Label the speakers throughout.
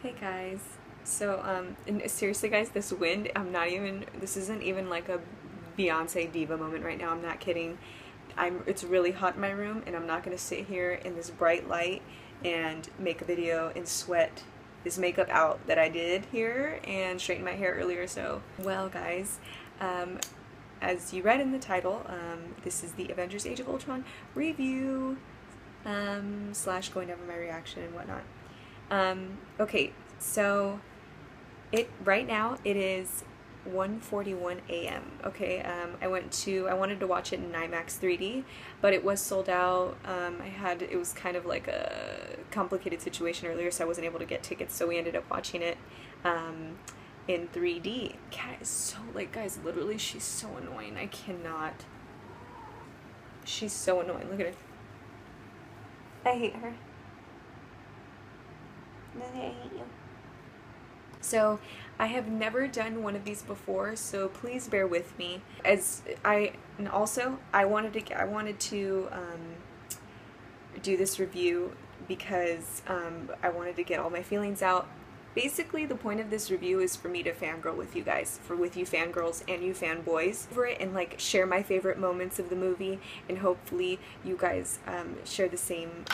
Speaker 1: Hey guys. So, and seriously guys, this wind, this isn't even like a Beyonce diva moment right now. I'm not kidding. It's really hot in my room and I'm not gonna sit here in this bright light and make a video and sweat this makeup out that I did here and straighten my hair earlier. So, well guys, um, as you read in the title, this is the Avengers Age of Ultron review, slash going over my reaction and whatnot. Okay, so right now it is 1:41 a.m. Okay, I wanted to watch it in IMAX 3D, but it was sold out. It was kind of like a complicated situation earlier, so I wasn't able to get tickets, so we ended up watching it in 3D. Cat is so, like, guys, literally, she's so annoying. I cannot. She's so annoying. Look at her. I hate her. I hate you. So I have never done one of these before, so please bear with me. I wanted to do this review because I wanted to get all my feelings out. Basically, the point of this review is for me to fangirl with you guys, with you fangirls and you fanboys over it, and like share my favorite moments of the movie, and hopefully you guys share the same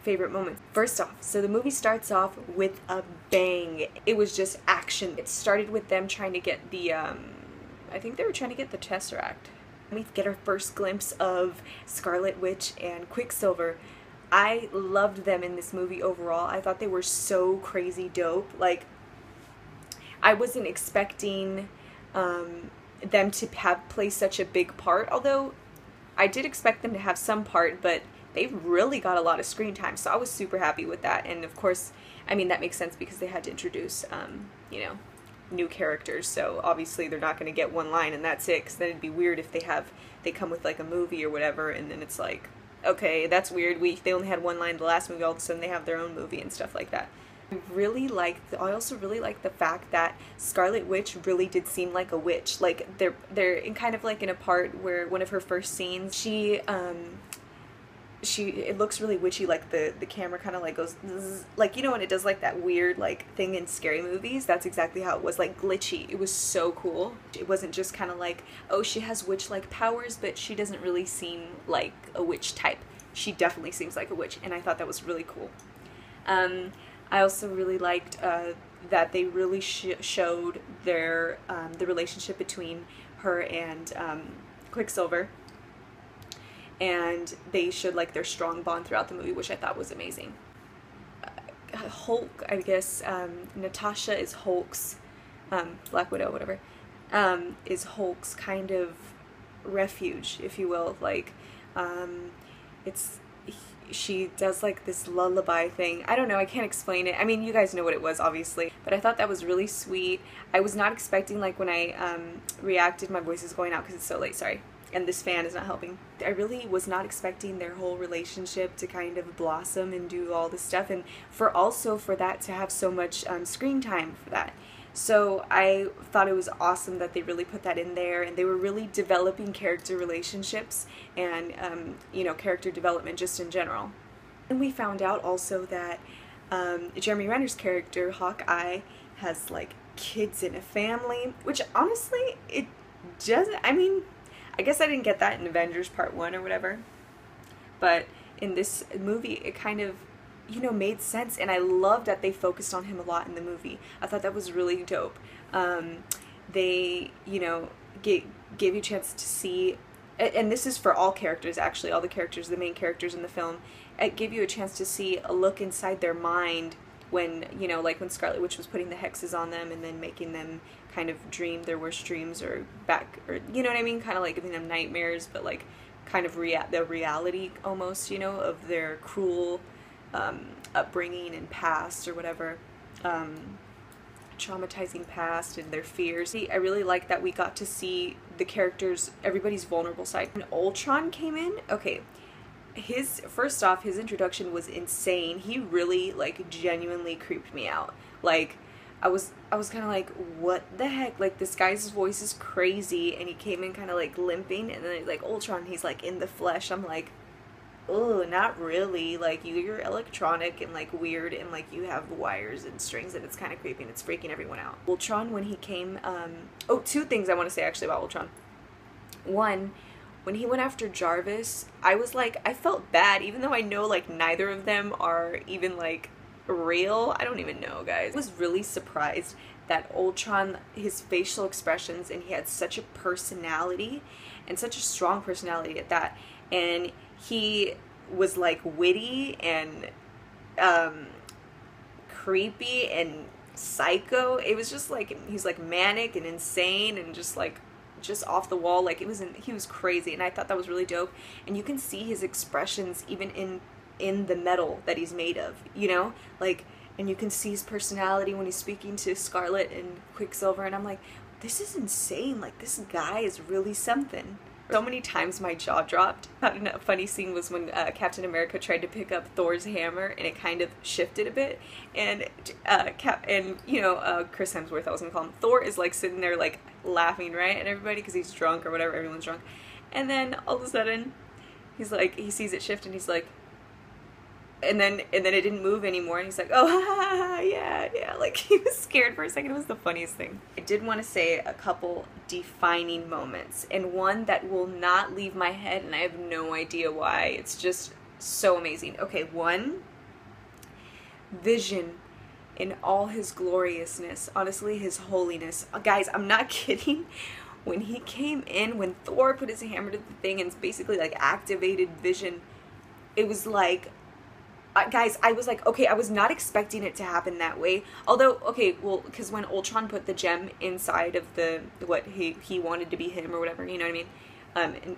Speaker 1: favorite moments. First off, so the movie starts off with a bang. It was just action. It started with them trying to get the, I think they were trying to get the Tesseract. We get our first glimpse of Scarlet Witch and Quicksilver. I loved them in this movie overall. I thought they were so crazy dope. Like, I wasn't expecting them to play such a big part, although I did expect them to have some part, but they really got a lot of screen time, so I was super happy with that. And of course, I mean, that makes sense because they had to introduce, you know, new characters, so obviously they're not going to get one line and that's it, because then it'd be weird if they come with like a movie or whatever, and then it's like, okay, that's weird, they only had one line in the last movie, all of a sudden they have their own movie and stuff like that. I also really like the fact that Scarlet Witch really did seem like a witch. Like, they're in kind of like in a part where one of her first scenes, it looks really witchy, like the camera kind of like goes zzz, like, you know, when it does like that weird like thing in scary movies. That's exactly how it was, like glitchy. It was so cool. It wasn't just kind of like, oh, she has witch-like powers, but she doesn't really seem like a witch type. She definitely seems like a witch, and I thought that was really cool. I also really liked that they really showed the relationship between her and Quicksilver. And they showed like their strong bond throughout the movie, which I thought was amazing. Hulk, I guess, Natasha is Hulk's, Black Widow, whatever, is Hulk's kind of refuge, if you will. Like, she does like this lullaby thing. I don't know, I can't explain it. I mean, you guys know what it was, obviously, but I thought that was really sweet. I was not expecting, like, when I reacted, my voice is going out because it's so late, sorry. And this fan is not helping. I really was not expecting their whole relationship to kind of blossom and do all this stuff, and for that to have so much screen time for that. So I thought it was awesome that they really put that in there, and they were really developing character relationships and you know, character development just in general. And we found out also that Jeremy Renner's character, Hawkeye, has like kids and a family, which honestly, it doesn't, I mean, I guess I didn't get that in Avengers Part 1 or whatever, but in this movie it kind of, you know, made sense, and I love that they focused on him a lot in the movie. I thought that was really dope. They, you know, gave you a chance to see, and this is for all characters actually, all the characters, the main characters in the film, it gave you a chance to see a look inside their mind when, you know, like when Scarlet Witch was putting the hexes on them and then making them kind of dream their worst dreams, or you know what I mean, kind of like giving them nightmares, but like kind of the reality almost, you know, of their cruel upbringing and past or whatever, traumatizing past and their fears. I really like that we got to see the characters, everybody's vulnerable side. When Ultron came in, okay, first off, his introduction was insane. He really, like, genuinely creeped me out. Like, I was kind of like, what the heck? Like, this guy's voice is crazy, and he came in kind of like limping, and then like Ultron, he's like in the flesh. I'm like, oh, not really. Like, you're electronic and, like, weird, and, like, you have wires and strings, and it's kind of creepy, and it's freaking everyone out. Ultron, when he came, oh, two things I want to say, actually, about Ultron. One, when he went after Jarvis, I was like, I felt bad, even though I know, like, neither of them are even, like, real. I don't even know, guys. I was really surprised that Ultron, his facial expressions, and he had such a personality, and such a strong personality at that, and he was, like, witty and creepy and psycho. It was just like, he's like manic and insane and just like just off the wall. Like, he was crazy, and I thought that was really dope. And you can see his expressions even in the metal that he's made of, you know, like, and you can see his personality when he's speaking to Scarlet and Quicksilver, and I'm like, this is insane. Like, this guy is really something. So many times my jaw dropped. A funny scene was when Captain America tried to pick up Thor's hammer, and it kind of shifted a bit, and Chris Hemsworth, I was gonna call him, Thor is like sitting there like laughing, right, at everybody because he's drunk or whatever, everyone's drunk, and then all of a sudden he's like, he sees it shift, and he's like, and then it didn't move anymore, and he's like, oh, ha, ha, ha, yeah, like, he was scared for a second. It was the funniest thing. I did want to say a couple defining moments, and one that will not leave my head, and I have no idea why. It's just so amazing. Okay, one, Vision in all his gloriousness, honestly, his holiness. Guys, I'm not kidding. When he came in, when Thor put his hammer to the thing and basically, like, activated Vision, it was like, guys, I was like, okay, I was not expecting it to happen that way. Although, okay, well, because when Ultron put the gem inside of the, what he wanted to be him or whatever, you know what I mean? And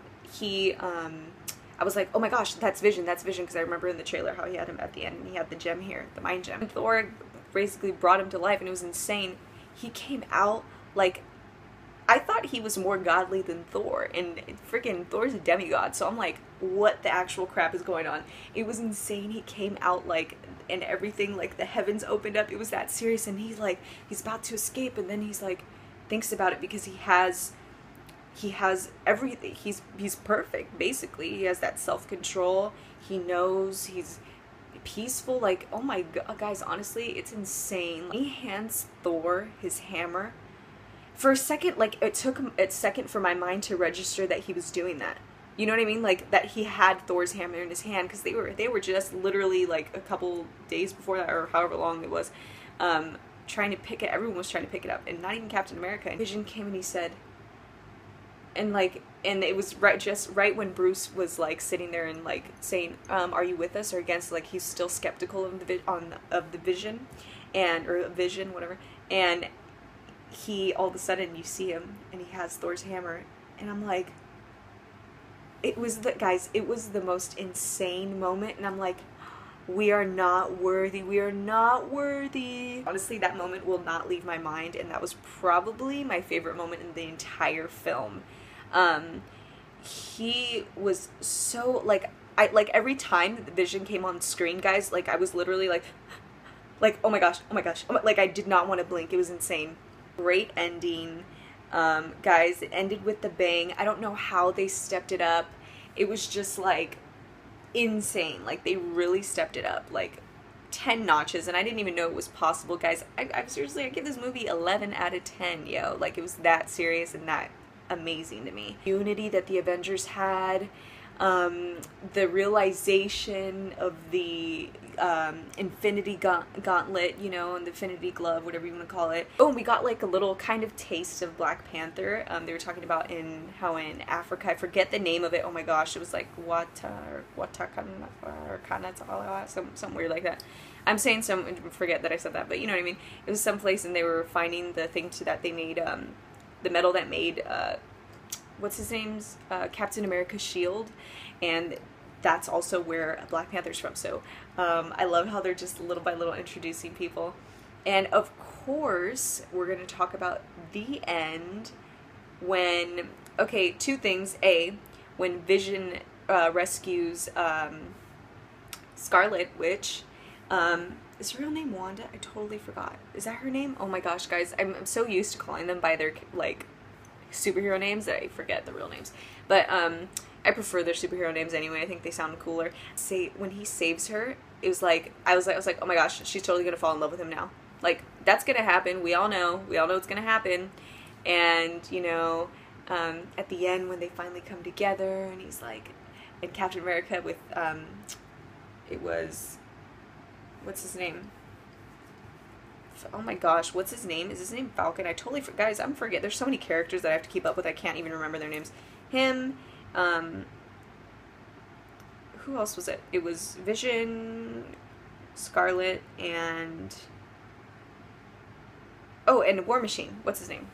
Speaker 1: I was like, oh my gosh, that's Vision, because I remember in the trailer how he had him at the end, and he had the gem here, the mind gem. And Thor basically brought him to life, and it was insane. He came out, like, I thought he was more godly than Thor, and freaking Thor's a demigod, so I'm like, what the actual crap is going on? It was insane. He came out, like, and everything, like, the heavens opened up. It was that serious, and he's like, he's about to escape, and then he's like, thinks about it because he has everything. He's perfect, basically. He has that self-control. He knows, he's peaceful. Like, oh my god, guys, honestly, it's insane. He hands Thor his hammer. For a second, like, it took a second for my mind to register that he was doing that. You know what I mean? Like, that he had Thor's hammer in his hand, because they were just literally, like, a couple days before that, or however long it was, trying to pick it. Everyone was trying to pick it up, and not even Captain America. Vision came and he said, and it was right when Bruce was, like, sitting there and, like, saying, are you with us or against? Like, he's still skeptical of the Vision, or Vision, whatever, and he, all of a sudden, you see him, and he has Thor's hammer, and I'm like, it was the most insane moment, and I'm like, we are not worthy, Honestly, that moment will not leave my mind, and that was probably my favorite moment in the entire film. He was so, like, every time that the Vision came on screen, guys, like, I was literally like, oh my gosh, like, I did not want to blink. It was insane. Great ending, guys. It ended with the bang. I don't know how they stepped it up. It was just, like, insane. Like, they really stepped it up, like, 10 notches, and I didn't even know it was possible, guys. I seriously, I give this movie 11 out of 10, yo. Like, it was that serious and that amazing to me. Unity that the Avengers had, the realization of the Infinity Gauntlet, you know, and the Infinity Glove, whatever you want to call it. Oh, and we got, like, a little kind of taste of Black Panther. They were talking about how in Africa, I forget the name of it, oh my gosh, it was like Watakana, something weird like that. I'm saying forget that I said that, but you know what I mean. It was someplace, and they were finding the thing that they made, the metal that made, what's his name's, Captain America's shield, and that's also where Black Panther's from. So I love how they're just little by little introducing people. And of course, we're going to talk about the end when, okay, two things. A, when Vision rescues Scarlet Witch. Is her real name Wanda? I totally forgot. Is that her name? Oh my gosh, guys. I'm so used to calling them by their, like, superhero names that I forget the real names. But I prefer their superhero names anyway. I think they sound cooler. Say when he saves her, it was like I was like, oh my gosh, she's totally gonna fall in love with him now. Like that's gonna happen. We all know it's gonna happen. And you know, at the end when they finally come together, and he's like, and Captain America with it was, what's his name? Oh my gosh, what's his name? Is his name Falcon? I totally guys, I'm forget. There's so many characters that I have to keep up with. I can't even remember their names. Him, who else was it? It was Vision, Scarlet, and oh, and War Machine. What's his name?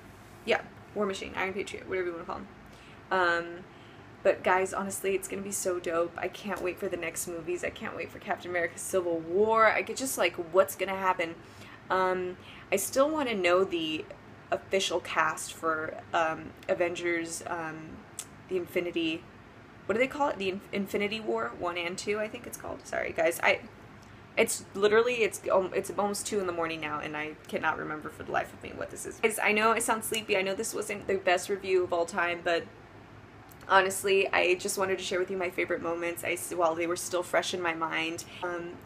Speaker 1: Yeah, War Machine, Iron Patriot, whatever you want to call him. But guys, honestly, it's gonna be so dope. I can't wait for the next movies. I can't wait for Captain America Civil War. I get just like what's gonna happen. I still want to know the official cast for Avengers, the Infinity, what do they call it? The Infinity War 1 and 2, I think it's called. Sorry guys, it's literally, it's almost 2 in the morning now, and I cannot remember for the life of me what this is. Guys, I know I sound sleepy. I know this wasn't the best review of all time, but honestly, I just wanted to share with you my favorite moments while they were still fresh in my mind.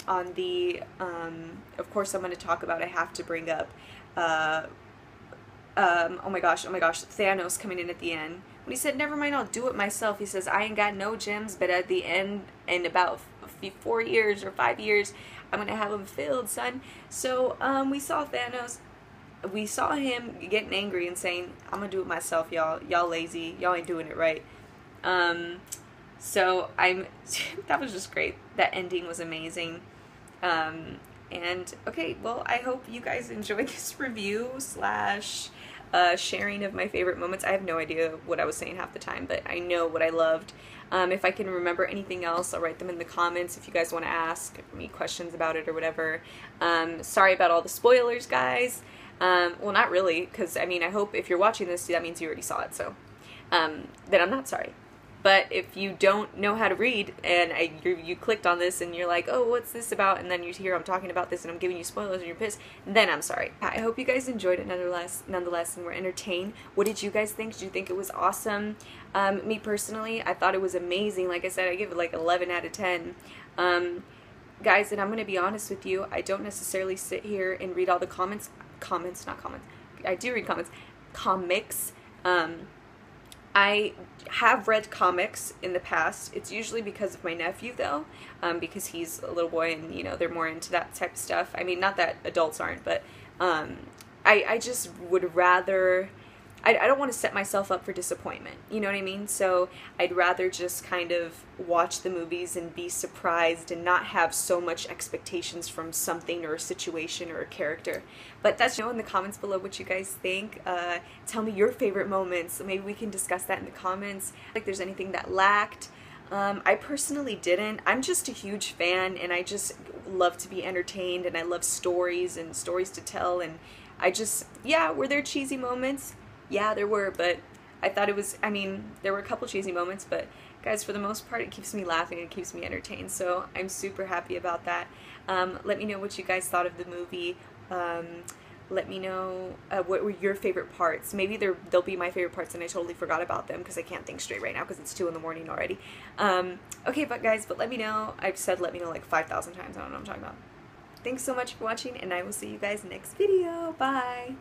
Speaker 1: On the, of course I'm going to talk about, I have to bring up, oh my gosh, Thanos coming in at the end. When he said, never mind, I'll do it myself. He says, I ain't got no gems, but at the end, in about 4 years or 5 years, I'm going to have them filled, son. So, we saw Thanos. We saw him getting angry and saying, I'm going to do it myself, y'all. Y'all lazy. Y'all ain't doing it right. So that was just great. That ending was amazing. And okay, well, I hope you guys enjoyed this review slash sharing of my favorite moments. I have no idea what I was saying half the time, but I know what I loved. If I can remember anything else, I'll write them in the comments if you guys want to ask me questions about it or whatever. Sorry about all the spoilers, guys. Well, not really, because, I mean, I hope if you're watching this, that means you already saw it, so then I'm not sorry. But if you don't know how to read and you clicked on this and you're like, oh, what's this about? And then you hear I'm talking about this and I'm giving you spoilers and you're pissed, then I'm sorry. I hope you guys enjoyed it nonetheless and were entertained. What did you guys think? Did you think it was awesome? Me personally, I thought it was amazing. Like I said, I give it like 11 out of 10. Guys, and I'm going to be honest with you, I don't necessarily sit here and read all the comments. Not comments. I do read comments. Comics. I have read comics in the past. It's usually because of my nephew, though, because he's a little boy and, you know, they're more into that type of stuff. I mean, not that adults aren't, but I just would rather... I don't want to set myself up for disappointment, you know what I mean? So I'd rather just kind of watch the movies and be surprised and not have so much expectations from something or a situation or a character. But that's, you know, in the comments below what you guys think. Tell me your favorite moments. Maybe we can discuss that in the comments. Like there's anything that lacked. I personally didn't. I'm just a huge fan and I just love to be entertained and I love stories and stories to tell, and I just, yeah, were there cheesy moments? Yeah, there were, but I thought it was, I mean, there were a couple cheesy moments, but guys, for the most part, it keeps me laughing, it keeps me entertained, so I'm super happy about that. Let me know what you guys thought of the movie. Let me know what were your favorite parts. Maybe they'll be my favorite parts and I totally forgot about them because I can't think straight right now because it's 2 in the morning already. Okay, but guys, let me know. I've said let me know like 5,000 times. I don't know what I'm talking about. Thanks so much for watching, and I will see you guys next video. Bye!